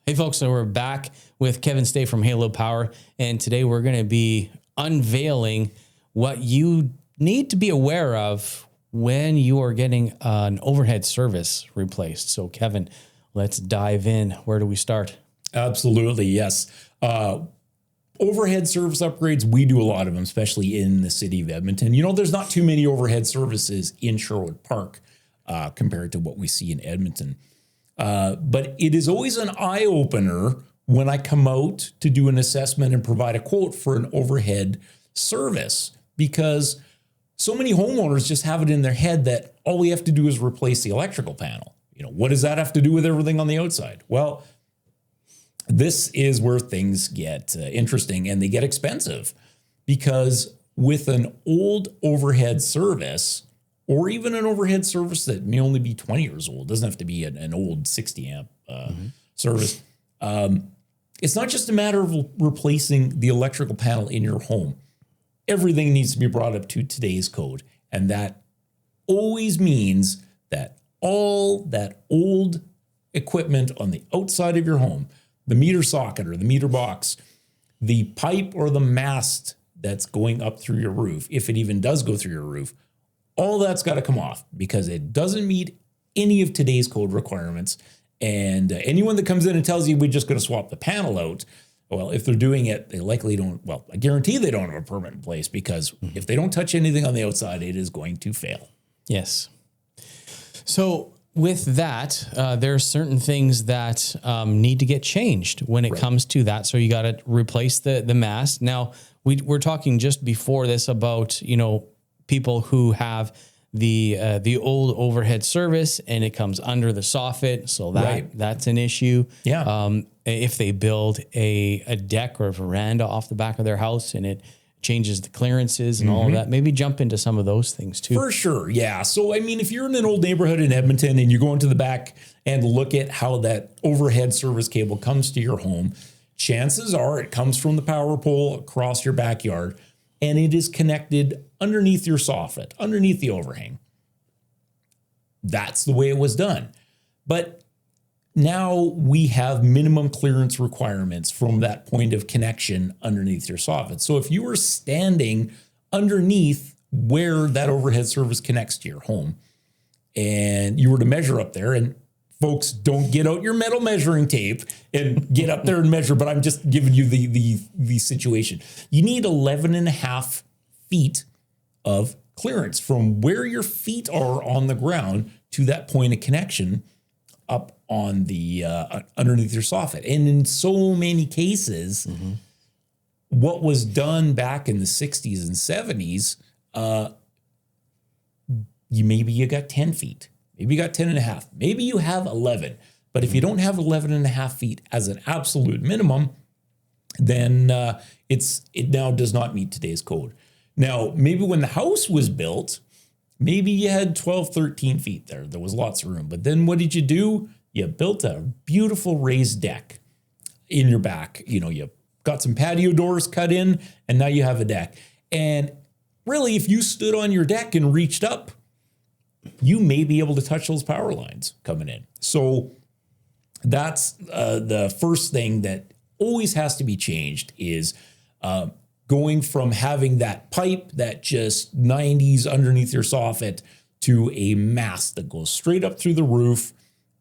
Hey folks, so we're back with Kevin Stay from Halo Power, and today we're going to be unveiling what you need to be aware of when you are getting an overhead service replaced. So Kevin, let's dive in. Where do we start? Absolutely, yes. Overhead service upgrades, we do a lot of them, especially in the city of Edmonton. You know, there's not too many overhead services in Sherwood Park compared to what we see in Edmonton. But it is always an eye-opener when I come out to do an assessment and provide a quote for an overhead service, because so many homeowners just have it in their head that all we have to do is replace the electrical panel. You know, what does that have to do with everything on the outside? Well, this is where things get interesting and they get expensive, because with an old overhead service, or even an overhead service that may only be 20 years old, doesn't have to be an old 60 amp service. It's not just a matter of replacing the electrical panel in your home. Everything needs to be brought up to today's code. And that always means that all that old equipment on the outside of your home, the meter socket or the meter box, the pipe or the mast that's going up through your roof, if it even does go through your roof, all that's got to come off, because it doesn't meet any of today's code requirements. And anyone that comes in and tells you we're just going to swap the panel out, well, if they're doing it, they likely don't. Well, I guarantee they don't have a permit in place, because if they don't touch anything on the outside, it is going to fail. Yes. So with that, there are certain things that need to get changed when it comes to that. So you got to replace the mast. Now, we're talking just before this about, you know, people who have the old overhead service and it comes under the soffit. So that's an issue. Yeah. If they build a deck or a veranda off the back of their house and it changes the clearances and all of that, maybe jump into some of those things too. For sure. Yeah. So, I mean, if you're in an old neighborhood in Edmonton and you go into the back and look at how that overhead service cable comes to your home, chances are it comes from the power pole across your backyard, and it is connected underneath your soffit, underneath the overhang. That's the way it was done. But now we have minimum clearance requirements from that point of connection underneath your soffit. So if you were standing underneath where that overhead service connects to your home and you were to measure up there, and folks, don't get out your metal measuring tape and get up there and measure, but I'm just giving you the situation. You need 11.5 feet of clearance from where your feet are on the ground to that point of connection up on the underneath your soffit. And in so many cases, what was done back in the 60s and 70s, maybe you got 10 feet. Maybe you got 10.5. Maybe you have 11. But if you don't have 11.5 feet as an absolute minimum, then it now does not meet today's code. Now, maybe when the house was built, maybe you had 12, 13 feet there. There was lots of room. But then what did you do? You built a beautiful raised deck in your back. You know, you got some patio doors cut in, and now you have a deck. And really, if you stood on your deck and reached up, you may be able to touch those power lines coming in. So that's the first thing that always has to be changed, is going from having that pipe that just 90s underneath your soffit to a mast that goes straight up through the roof.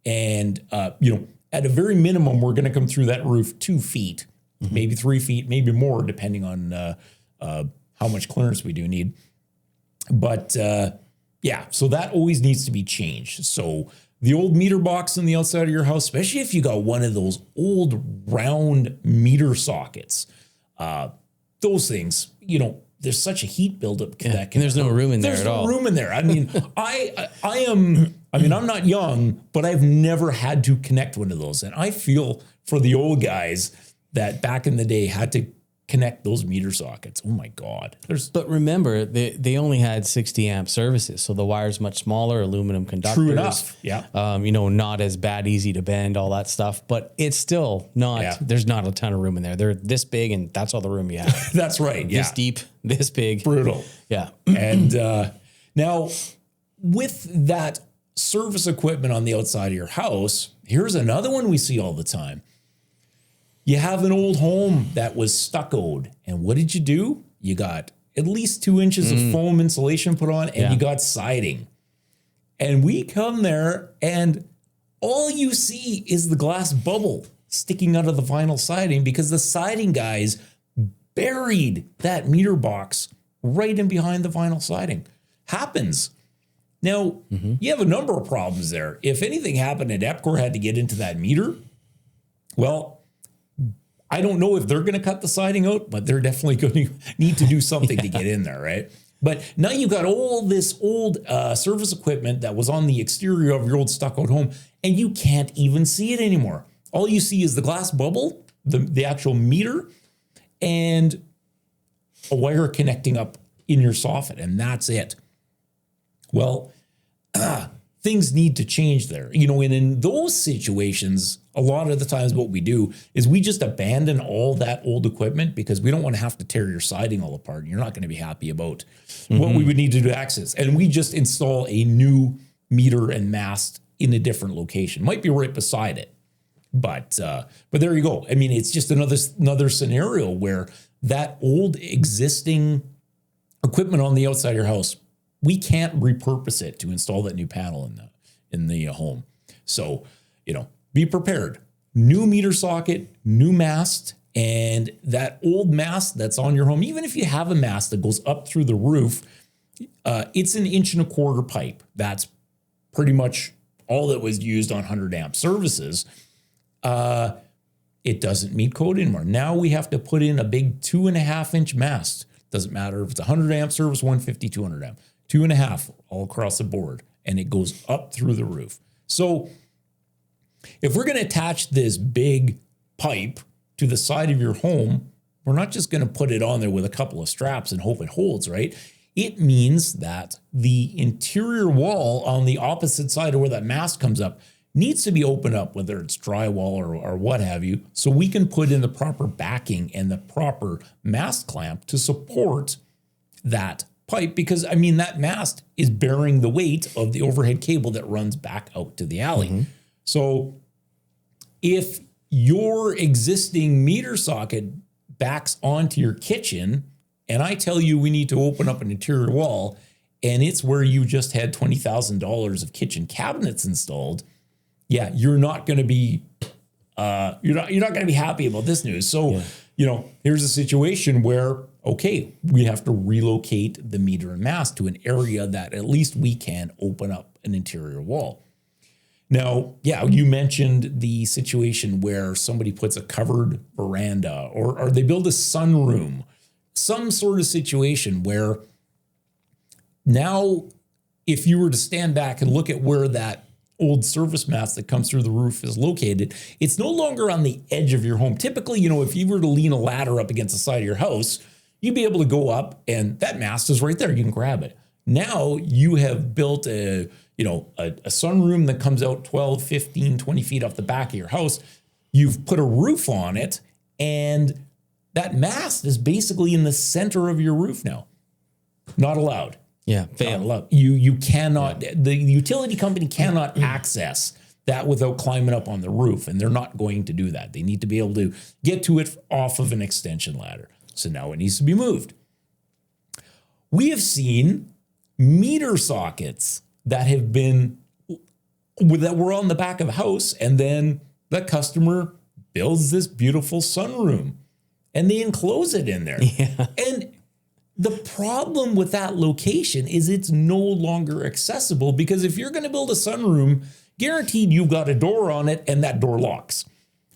And, you know, at a very minimum, we're going to come through that roof 2 feet, maybe 3 feet, maybe more, depending on how much clearance we do need. But yeah, so that always needs to be changed. So the old meter box on the outside of your house, especially if you got one of those old round meter sockets, those things, you know, there's such a heat buildup that can, there's no room in there at all. There's no room in there. I mean, I'm not young, but I've never had to connect one of those. And I feel for the old guys that back in the day had to connect those meter sockets. Oh my God. But remember, they only had 60 amp services. So the wire's much smaller, aluminum conductors. True enough. Yeah. You know, not as bad, easy to bend, all that stuff, but it's still not, there's not a ton of room in there. They're this big and that's all the room you have. That's right. This deep, this big. Brutal. Yeah. And now with that service equipment on the outside of your house, here's another one we see all the time. You have an old home that was stuccoed. And what did you do? You got at least 2 inches of foam insulation put on, and you got siding. And we come there and all you see is the glass bubble sticking out of the vinyl siding because the siding guys buried that meter box right in behind the vinyl siding. Happens. Now, you have a number of problems there. If anything happened and EPCOR had to get into that meter, well, I don't know if they're going to cut the siding out, but they're definitely going to need to do something to get in there, right? But now you've got all this old service equipment that was on the exterior of your old stuccoed home, and you can't even see it anymore. All you see is the glass bubble, the actual meter, and a wire connecting up in your soffit, and that's it. Well, things need to change there. You know, and in those situations, a lot of the times what we do is we just abandon all that old equipment because we don't want to have to tear your siding all apart. And you're not going to be happy about what we would need to do to access. And we just install a new meter and mast in a different location. Might be right beside it. But there you go. I mean, it's just another scenario where that old existing equipment on the outside of your house, we can't repurpose it to install that new panel in the home. So, you know, be prepared. New meter socket, new mast, and that old mast that's on your home, even if you have a mast that goes up through the roof, it's an 1.25 inch pipe. That's pretty much all that was used on 100 amp services. It doesn't meet code anymore. Now we have to put in a big 2.5 inch mast. Doesn't matter if it's 100 amp service, 150, 200 amp, 2.5 all across the board, and it goes up through the roof. So if we're going to attach this big pipe to the side of your home, we're not just going to put it on there with a couple of straps and hope it holds, right? It means that the interior wall on the opposite side of where that mast comes up needs to be opened up, whether it's drywall or what have you, so we can put in the proper backing and the proper mast clamp to support that pipe. Because, I mean, that mast is bearing the weight of the overhead cable that runs back out to the alley. So if your existing meter socket backs onto your kitchen, and I tell you we need to open up an interior wall, and it's where you just had $20,000 of kitchen cabinets installed, yeah, you're not going to be you're not going to be happy about this news. So, you know, here's a situation where, okay, we have to relocate the meter and mast to an area that at least we can open up an interior wall. Now, yeah, you mentioned the situation where somebody puts a covered veranda or they build a sunroom, some sort of situation where now if you were to stand back and look at where that old service mast that comes through the roof is located, it's no longer on the edge of your home. Typically, you know, if you were to lean a ladder up against the side of your house, you'd be able to go up and that mast is right there. You can grab it. Now you have built a sunroom that comes out 12, 15, 20 feet off the back of your house. You've put a roof on it, and that mast is basically in the center of your roof now. Not allowed. Yeah, fail. Not allowed. You cannot, the utility company cannot access that without climbing up on the roof, and they're not going to do that. They need to be able to get to it off of an extension ladder. So now it needs to be moved. We have seen meter sockets that were on the back of a house, and then the customer builds this beautiful sunroom and they enclose it in there. Yeah. And the problem with that location is it's no longer accessible, because if you're going to build a sunroom, guaranteed you've got a door on it and that door locks.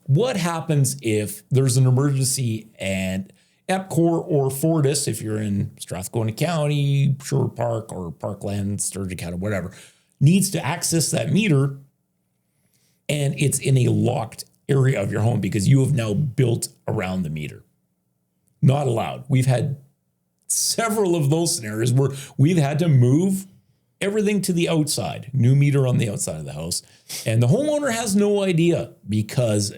What happens if there's an emergency and EPCOR or Fortis, if you're in Strathcona County, Sherwood Park or Parkland, Sturgeon County, whatever, needs to access that meter and it's in a locked area of your home because you have now built around the meter? Not allowed. We've had several of those scenarios where we've had to move everything to the outside, new meter on the outside of the house. And the homeowner has no idea because,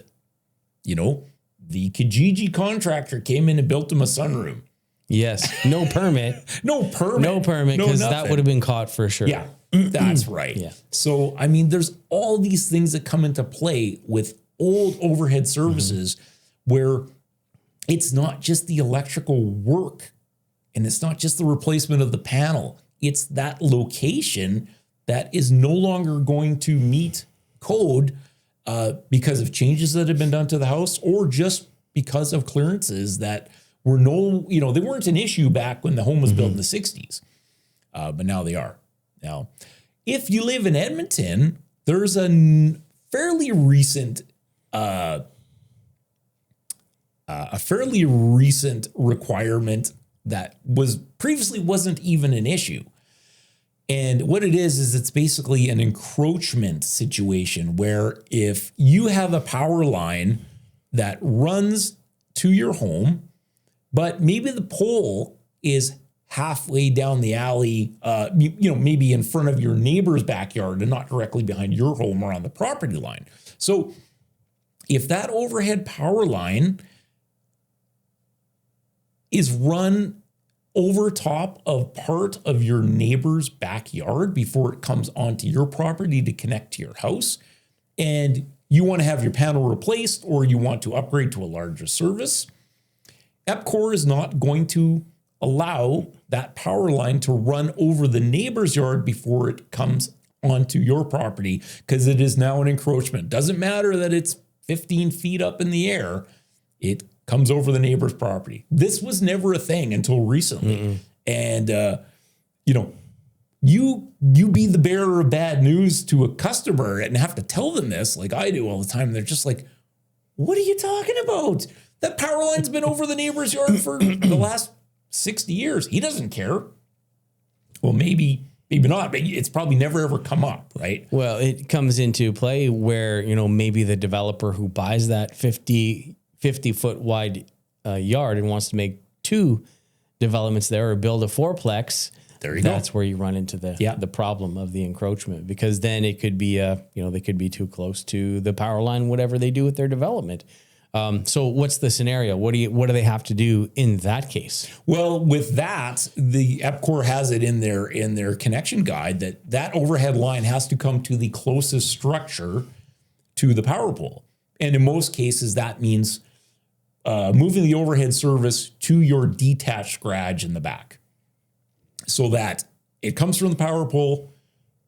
you know, the Kijiji contractor came in and built him a sunroom. Yes. No permit. No permit, because that would have been caught for sure. Yeah, that's right. Yeah. So, I mean, there's all these things that come into play with old overhead services where it's not just the electrical work and it's not just the replacement of the panel. It's that location that is no longer going to meet code because of changes that have been done to the house, or just because of clearances that were they weren't an issue back when the home was built in the 60s, but now they are. Now, if you live in Edmonton, there's a fairly recent requirement that previously wasn't even an issue. And what it is it's basically an encroachment situation where if you have a power line that runs to your home, but maybe the pole is halfway down the alley, maybe in front of your neighbor's backyard and not directly behind your home or on the property line. So if that overhead power line is run over top of part of your neighbor's backyard before it comes onto your property to connect to your house, and you want to have your panel replaced or you want to upgrade to a larger service, EPCOR is not going to allow that power line to run over the neighbor's yard before it comes onto your property, because it is now an encroachment. Doesn't matter that it's 15 feet up in the air, it comes over the neighbor's property. This was never a thing until recently. And, you be the bearer of bad news to a customer and have to tell them this, like I do all the time. They're just like, what are you talking about? That power line's been over the neighbor's yard for the last 60 years. He doesn't care. Well, maybe not, but it's probably never ever come up, right? Well, it comes into play where, maybe the developer who buys that 50 foot wide yard and wants to make 2 developments there or build a fourplex. There you go. That's where you run into the problem of the encroachment, because then it could be they could be too close to the power line, whatever they do with their development. So what's the scenario? What do they have to do in that case? Well, with that, the EPCOR has it in their connection guide that overhead line has to come to the closest structure to the power pole. And in most cases, that means moving the overhead service to your detached garage in the back, so that it comes from the power pole,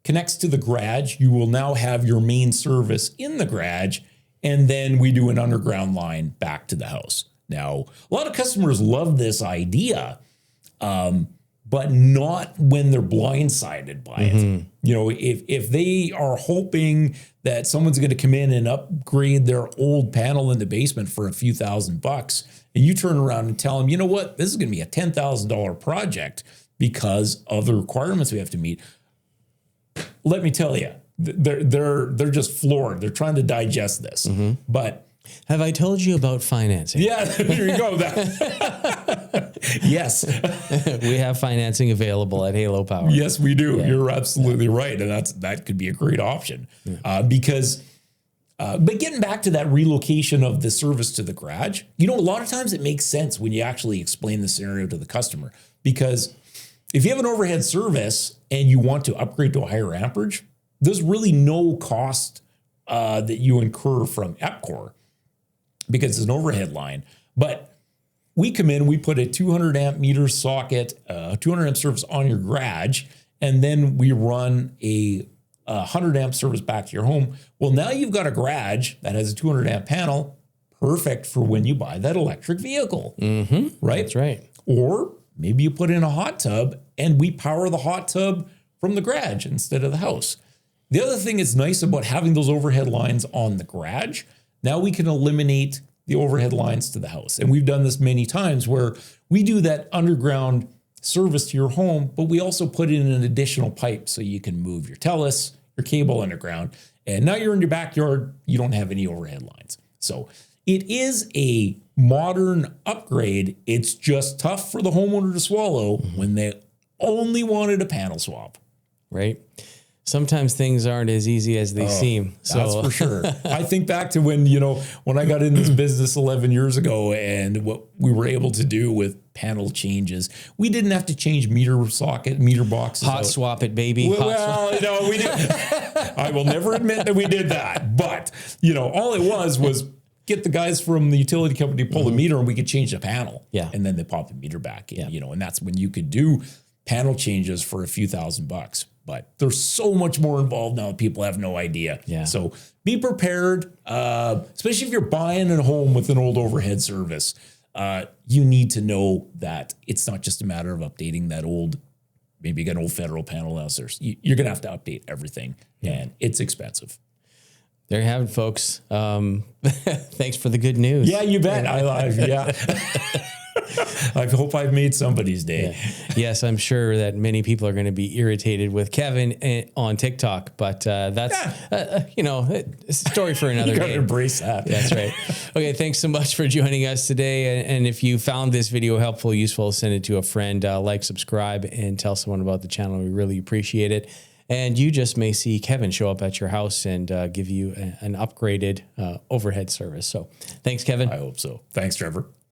connects to the garage. You will now have your main service in the garage, and then we do an underground line back to the house. Now, a lot of customers love this idea, but not when they're blindsided by it. If they are hoping that someone's going to come in and upgrade their old panel in the basement for a few $1,000, and you turn around and tell them, you know what, this is going to be a $10,000 project because of the requirements we have to meet. Let me tell you, they're just floored. They're trying to digest this. But have I told you about financing? Yeah, there you go. Yes. We have financing available at Halo Power. Yes, we do. Yeah. You're absolutely right. And that could be a great option because, but getting back to that relocation of the service to the garage, a lot of times it makes sense when you actually explain the scenario to the customer, because if you have an overhead service and you want to upgrade to a higher amperage, there's really no cost that you incur from EPCOR because it's an overhead line. But we come in, we put a 200 amp meter socket, 200 amp service on your garage, and then we run a 100 amp service back to your home. Well, now you've got a garage that has a 200 amp panel, perfect for when you buy that electric vehicle, right? That's right. Or maybe you put in a hot tub and we power the hot tub from the garage instead of the house. The other thing that's nice about having those overhead lines on the garage, now we can eliminate the overhead lines to the house. And we've done this many times where we do that underground service to your home, but we also put in an additional pipe so you can move your TELUS, your cable underground. And now you're in your backyard, you don't have any overhead lines. So it is a modern upgrade. It's just tough for the homeowner to swallow when they only wanted a panel swap. Right. Sometimes things aren't as easy as they seem. So that's for sure. I think back to when I got in this business 11 years ago and what we were able to do with panel changes. We didn't have to change meter boxes. Hot swap it, baby. Well, we did. I will never admit that we did that. But, all it was get the guys from the utility company to pull the meter and we could change the panel. Yeah. And then they pop the meter back in, Yeah. and that's when you could do panel changes for a few $1,000. But there's so much more involved now. People have no idea. Yeah. So be prepared, especially if you're buying a home with an old overhead service. You need to know that it's not just a matter of updating that old, maybe you got an old federal panel downstairs. You're going to have to update everything, and it's expensive. There you have it, folks. Thanks for the good news. Yeah, you bet. Yeah. I hope I've made somebody's day. Yeah. Yes, I'm sure that many people are going to be irritated with Kevin on TikTok, but that's, a story for another You got to day. embrace that. That's right. Okay, thanks so much for joining us today. And if you found this video helpful, useful, send it to a friend, like, subscribe, and tell someone about the channel. We really appreciate it. And you just may see Kevin show up at your house and give you an upgraded overhead service. So thanks, Kevin. I hope so. Thanks, Trevor.